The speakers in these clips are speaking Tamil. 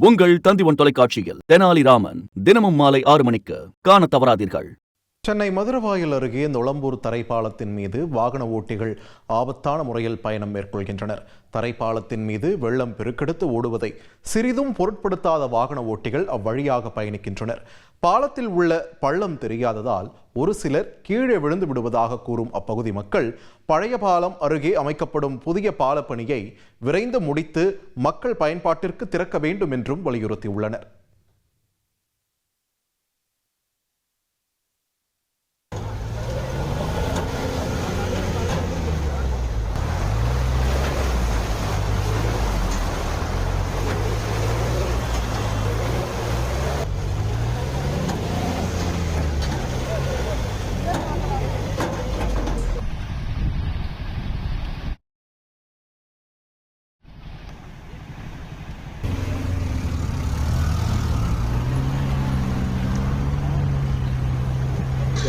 உங்கள் தந்திவன் தொலைக்காட்சியில் தெனாலிராமன் தினமும் மாலை 6 மணிக்கு காண தவறாதீர்கள். சென்னை மதுரவாயல் அருகே நொளம்பூர் தரைப்பாலத்தின் மீது வாகன ஓட்டிகள் ஆபத்தான முறையில் பயணம் மேற்கொள்கின்றனர். தரைப்பாலத்தின் மீது வெள்ளம் பெருக்கெடுத்து ஓடுவதை சிறிதும் பொருட்படுத்தாத வாகன ஓட்டிகள் அவ்வழியாக பயணிக்கின்றனர். பாலத்தில் உள்ள பள்ளம் தெரியாததால் ஒரு சிலர் கீழே விழுந்து விடுவதாக கூறும் அப்பகுதி மக்கள் பழைய பாலம் அருகே அமைக்கப்படும் புதிய பால பணியை விரைந்து முடித்து மக்கள் பயன்பாட்டிற்கு திறக்க வேண்டும் என்றும் வலியுறுத்தியுள்ளனர்.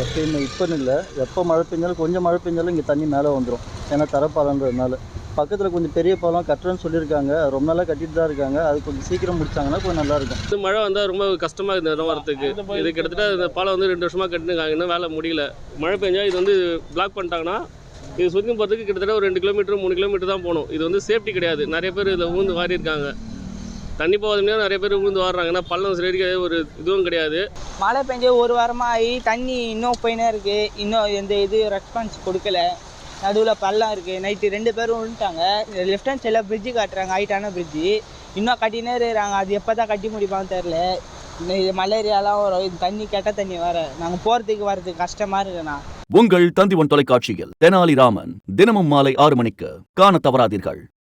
எப்பயுமே இப்போன்னு இல்லை, எப்போ மழை பெஞ்சாலும் கொஞ்சம் மழை பெஞ்சாலும் இங்கே தண்ணி மேலே வந்துடும். ஏன்னா தரப்பாலன்றதுனால பக்கத்தில் கொஞ்சம் பெரிய பாலம் கட்டுறேன்னு சொல்லியிருக்காங்க. ரொம்ப நாளாக கட்டிட்டு தான் இருக்காங்க. அது கொஞ்சம் சீக்கிரம் முடிச்சாங்கன்னா கொஞ்சம் நல்லாயிருக்கும். இந்த மழை வந்தால் ரொம்ப கஷ்டமாக இருக்குது இடம் வரத்துக்கு. இது கிட்டத்தட்ட இந்த பாலம் வந்து 2 வருஷமாக கட்டினுருக்காங்க, இன்னும் வேலை முடியல. மழை பெஞ்சால் இது வந்து பிளாக் பண்ணிட்டாங்கன்னா இது சுற்றி போகிறதுக்கு கிட்டத்தட்ட ஒரு 2 கிலோமீட்டர் 3 கிலோமீட்டர் தான் போகணும். இது வந்து சேஃப்டி கிடையாது. நிறைய பேர் இதில் ஊந்து வாரி இருக்காங்க. தண்ணி போகாதே நிறைய பேர் ஊந்து வாடுறாங்க. ஏன்னா பள்ளம் சரி ஒரு இதுவும் கிடையாது. மழை பெஞ்சு ஒரு வாரமாக ஆகி தண்ணி இன்னும் போயினே இருக்குது. இன்னும் எந்த இது ரெஸ்பான்ஸ் கொடுக்கல. நடுவில் பள்ளம் இருக்குது. நைட்டு 2 பேரும் விழுந்துட்டாங்க. லெஃப்ட் ஹேண்ட் சைடில் பிரிட்ஜு காட்டுறாங்க, ஹைட்டான பிரிட்ஜு. இன்னும் கட்டினே இருக்கிறாங்க. அது எப்போ தான் கட்டி முடிப்பான்னு தெரில. இது மலேரியாலாம் வரும். இது தண்ணி கெட்ட தண்ணி வேறு. நாங்கள் போகிறதுக்கு வரதுக்கு கஷ்டமாக இருக்குண்ணா. உங்கள் தந்திவன் தொலைக்காட்சியில் தெனாலிராமன் தினமும் மாலை 6 மணிக்கு காண தவறாதீர்கள்.